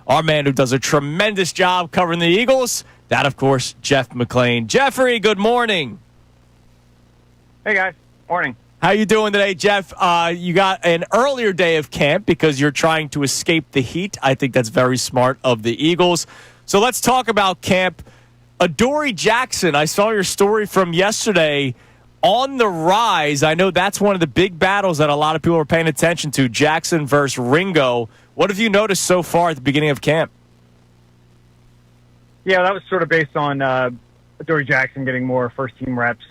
our man who does a tremendous job covering the Eagles. That, of course, Jeff McLane. Jeffrey, good morning. Hey, guys. Morning. How you doing today, Jeff? You got an earlier day of camp because you're trying to escape the heat. I think that's very smart of the Eagles. So let's talk about camp. Adoree Jackson, I saw your story from yesterday, on the rise. I know that's one of the big battles that a lot of people are paying attention to, Jackson versus Ringo. What have you noticed so far at the beginning of camp? Yeah, that was sort of based on Adoree Jackson getting more first-team reps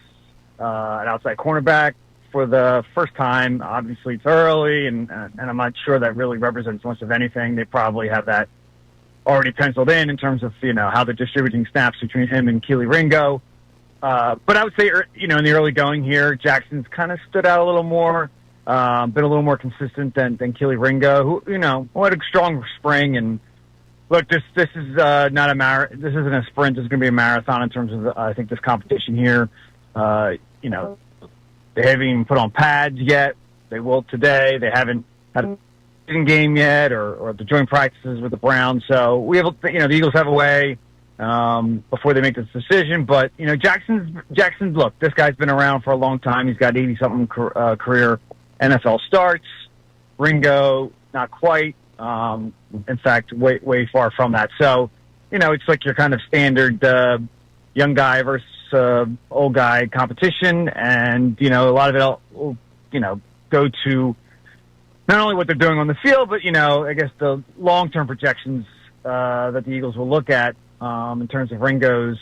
at outside cornerback for the first time. Obviously, it's early, and I'm not sure that really represents much of anything. They probably have that already penciled in terms of, how they're distributing snaps between him and Kelee Ringo. But I would say, in the early going here, Jackson's kind of stood out a little more, been a little more consistent than Kelee Ringo, who had a strong spring. And look, this is not a this isn't a sprint. This is going to be a marathon in terms of, I think, this competition here. They haven't even put on pads yet. They will today. They haven't had a season game yet, or the joint practices with the Browns. So we have, the Eagles have a way before they make this decision. But Jackson. Look, this guy's been around for a long time. He's got 80-something career NFL starts. Ringo, not quite. In fact, way far from that. So, it's like your kind of standard young guy versus old guy competition, and a lot of it will go to not only what they're doing on the field, but I guess the long-term projections that the Eagles will look at in terms of Ringo's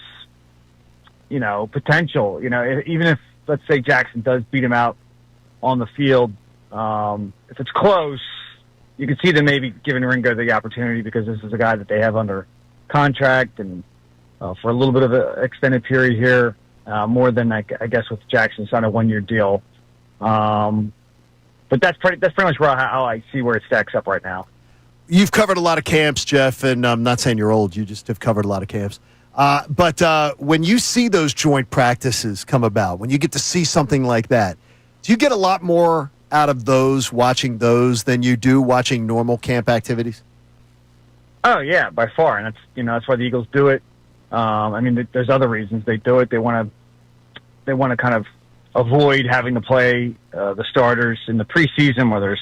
potential. Even if, let's say, Jackson does beat him out on the field, if it's close, you can see them maybe giving Ringo the opportunity because this is a guy that they have under contract and for a little bit of an extended period here, more than I guess with Jackson signed a 1-year deal. But that's pretty much how I see where it stacks up right now. You've covered a lot of camps, Jeff, and I'm not saying you're old. You just have covered a lot of camps. But when you see those joint practices come about, when you get to see something like that, do you get a lot more out of watching those than you do watching normal camp activities? Oh yeah, by far, and that's why the Eagles do it. There's other reasons they do it. They want to kind of avoid having to play the starters in the preseason, where it's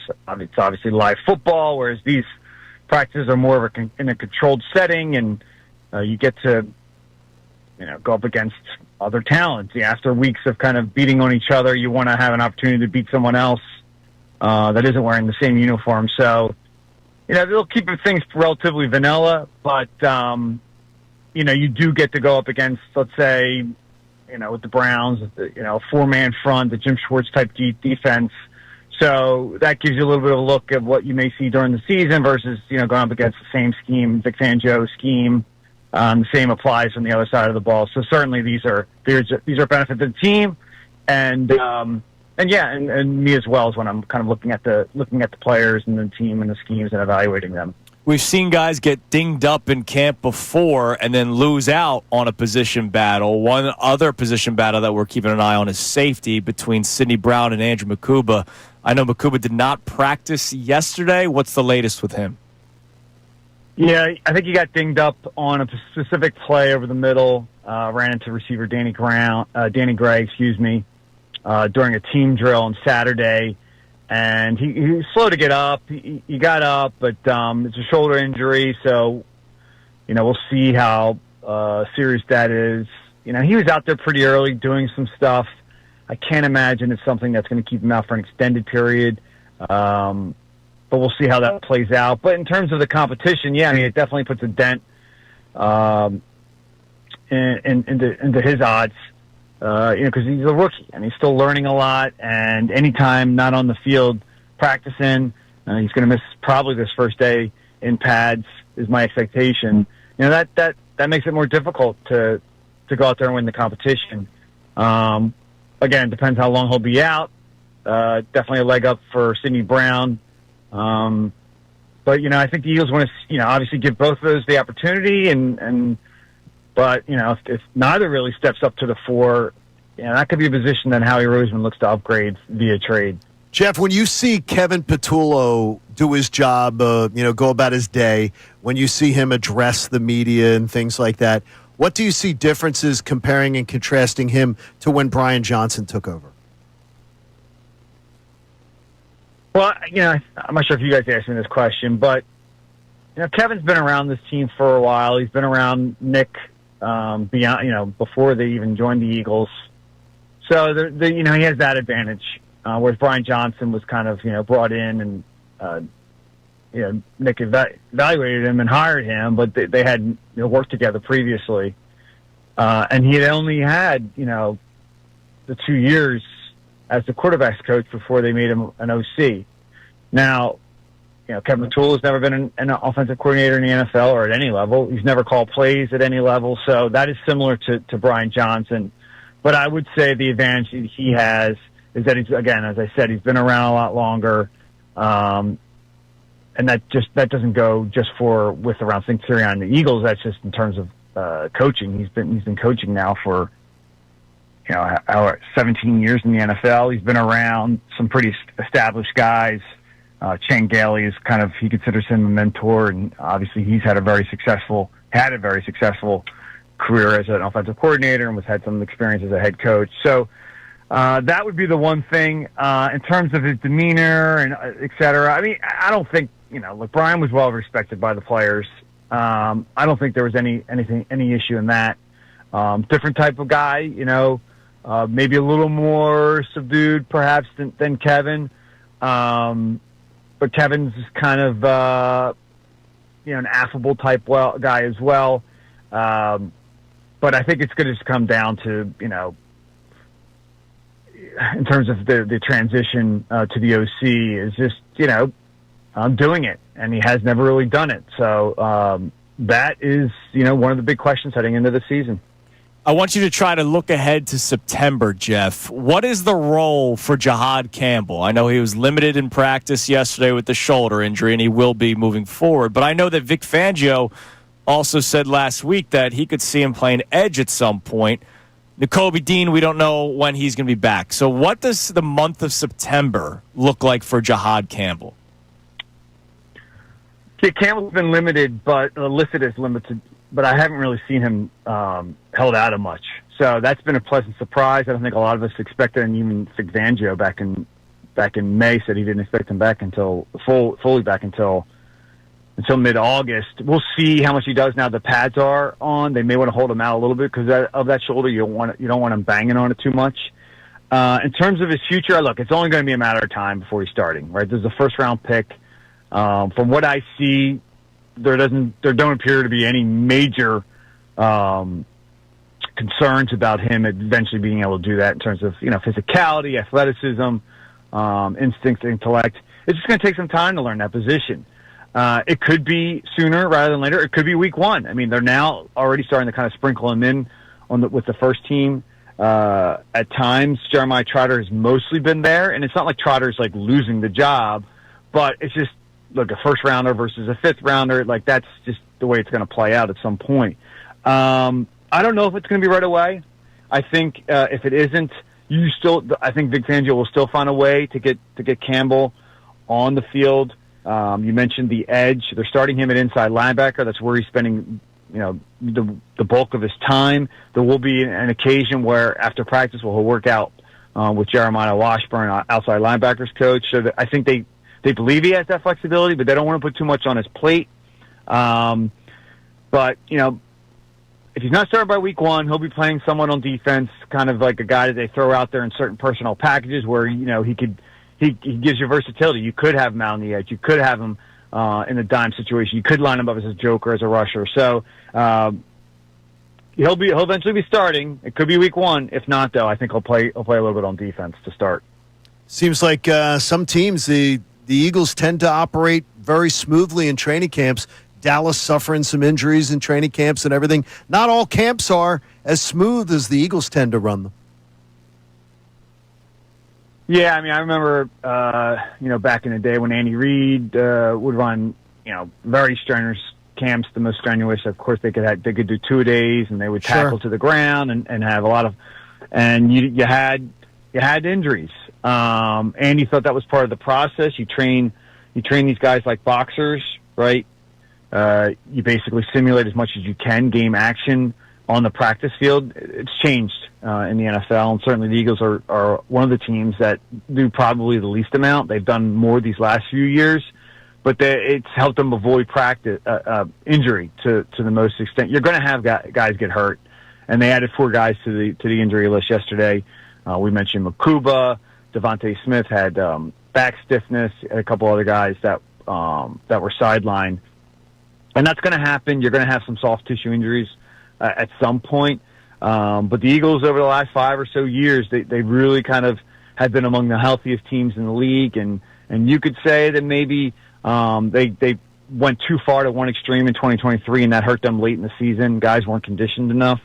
obviously live football, whereas these practices are more of in a controlled setting, and you get to go up against other talents. After weeks of kind of beating on each other, you want to have an opportunity to beat someone else that isn't wearing the same uniform. So, they'll keep things relatively vanilla, but, you do get to go up against, let's say, with the Browns, a four-man front, the Jim Schwartz type defense. So that gives you a little bit of a look at what you may see during the season versus, going up against the same scheme, Vic Fangio scheme. The same applies on the other side of the ball. So certainly these are a benefit to the team, and me as well, is when I'm kind of looking at the players and the team and the schemes and evaluating them. We've seen guys get dinged up in camp before and then lose out on a position battle. One other position battle that we're keeping an eye on is safety between Sidney Brown and Andrew Mukuba. I know Mukuba did not practice yesterday. What's the latest with him? Yeah, I think he got dinged up on a specific play over the middle. Ran into receiver Danny Gray, during a team drill on Saturday. And he was slow to get up. He got up, but it's a shoulder injury, so we'll see how serious that is. He was out there pretty early doing some stuff. I can't imagine it's something that's going to keep him out for an extended period. But we'll see how that plays out. But in terms of the competition, it definitely puts a dent into his odds. Because he's a rookie and he's still learning a lot. And anytime not on the field practicing, he's going to miss probably this first day in pads, is my expectation. That makes it more difficult to go out there and win the competition. Again, it depends how long he'll be out. Definitely a leg up for Sidney Brown. But I think the Eagles want to, obviously give both of those the opportunity, but if neither really steps up to the fore, that could be a position that Howie Roseman looks to upgrade via trade. Jeff, when you see Kevin Patullo do his job, go about his day, when you see him address the media and things like that, what do you see differences comparing and contrasting him to when Brian Johnson took over? Well, I'm not sure if you guys asked me this question, but Kevin's been around this team for a while. He's been around Nick beyond, before they even joined the Eagles. So he has that advantage. Whereas Brian Johnson was kind of brought in and Nick evaluated him and hired him, but they had worked together previously, and he had only had the 2 years as the quarterbacks coach before they made him an OC. Now, Kevin Patullo has never been an offensive coordinator in the NFL or at any level. He's never called plays at any level, so that is similar to Brian Johnson. But I would say the advantage he has is that he's, again, as I said, he's been around a lot longer, and that doesn't go just with around Sirianni and the Eagles. That's just in terms of coaching. He's been coaching now for 17 years in the NFL. He's been around some pretty established guys. Chinn is he considers him a mentor, and obviously he's had a very successful career as an offensive coordinator and had some experience as a head coach. So that would be the one thing in terms of his demeanor and et cetera. I mean, I don't think Brian was well respected by the players. I don't think there was any issue in that. Different type of guy, maybe a little more subdued perhaps than Kevin. But Kevin's kind of, an affable type guy as well. But I think it's going to just come down to, in terms of the transition to the OC is just, doing it. And he has never really done it. So that is, one of the big questions heading into the season. I want you to try to look ahead to September, Jeff. What is the role for Jiad Campbell? I know he was limited in practice yesterday with the shoulder injury, and he will be moving forward. But I know that Vic Fangio also said last week that he could see him playing edge at some point. Nakobe Dean, we don't know when he's going to be back. So what does the month of September look like for Jiad Campbell? Yeah, Campbell's been limited, but listed as limited. But I haven't really seen him held out of much. So that's been a pleasant surprise. I don't think a lot of us expected, and even Vic Fangio back in May said he didn't expect him back until fully back until mid-August. We'll see how much he does now the pads are on. They may want to hold him out a little bit because of that shoulder. You don't want him banging on it too much. In terms of his future, look, it's only going to be a matter of time before he's starting. Right? There's a first-round pick. From what I see, there don't appear to be any major concerns about him eventually being able to do that in terms of physicality, athleticism, instinct, intellect. It's just going to take some time to learn that position. It could be sooner rather than later. It could be week one. I mean, they're now already starting to kind of sprinkle him in with the first team. At times, Jeremiah Trotter has mostly been there, and it's not like Trotter's like losing the job, but it's just, look, a first rounder versus a fifth rounder, like that's just the way it's going to play out at some point. I don't know if it's going to be right away. I think if it isn't, I think Vic Fangio will still find a way to get Campbell on the field. You mentioned the edge. They're starting him at inside linebacker. That's where he's spending, the bulk of his time. There will be an occasion where after practice he'll work out with Jeremiah Washburn, outside linebackers coach. So I think they believe he has that flexibility, but they don't want to put too much on his plate. But, if he's not started by week one, he'll be playing someone on defense, kind of like a guy that they throw out there in certain personnel packages where, he gives you versatility. You could have him out on the edge. You could have him in a dime situation. You could line him up as a joker, as a rusher. So he'll eventually be starting. It could be week one. If not, though, I think he'll play a little bit on defense to start. Seems like some teams, the Eagles tend to operate very smoothly in training camps. Dallas suffering some injuries in training camps and everything. Not all camps are as smooth as the Eagles tend to run them. Yeah, I mean, I remember, back in the day when Andy Reid would run, very strenuous camps, the most strenuous. Of course, they could do 2 days, and they would tackle to the ground and have a lot of. And you had you had injuries, and you thought that was part of the process. You train these guys like boxers, right? You basically simulate as much as you can game action on the practice field. It's changed in the NFL, and certainly the Eagles are one of the teams that do probably the least amount. They've done more these last few years, but it's helped them avoid practice injury to the most extent. You're going to have guys get hurt, and they added 4 guys to the injury list yesterday. We mentioned Makuba, Devontae Smith had back stiffness, and a couple other guys that were sidelined. And that's going to happen. You're going to have some soft tissue injuries at some point. But the Eagles over the last 5 or so years, they really kind of have been among the healthiest teams in the league. And you could say that maybe they went too far to one extreme in 2023, and that hurt them late in the season. Guys weren't conditioned enough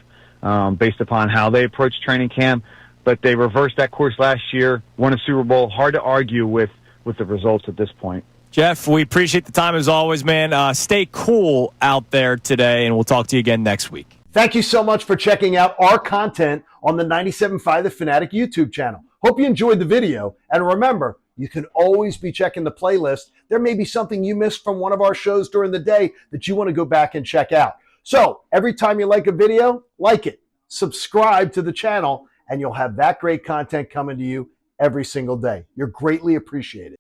based upon how they approached training camp. But they reversed that course last year, won a Super Bowl. Hard to argue with the results at this point. Jeff, we appreciate the time as always, man. Stay cool out there today, and we'll talk to you again next week. Thank you so much for checking out our content on the 97.5 The Fanatic YouTube channel. Hope you enjoyed the video. And remember, you can always be checking the playlist. There may be something you missed from one of our shows during the day that you want to go back and check out. So every time you like a video, like it, subscribe to the channel, and you'll have that great content coming to you every single day. You're greatly appreciated.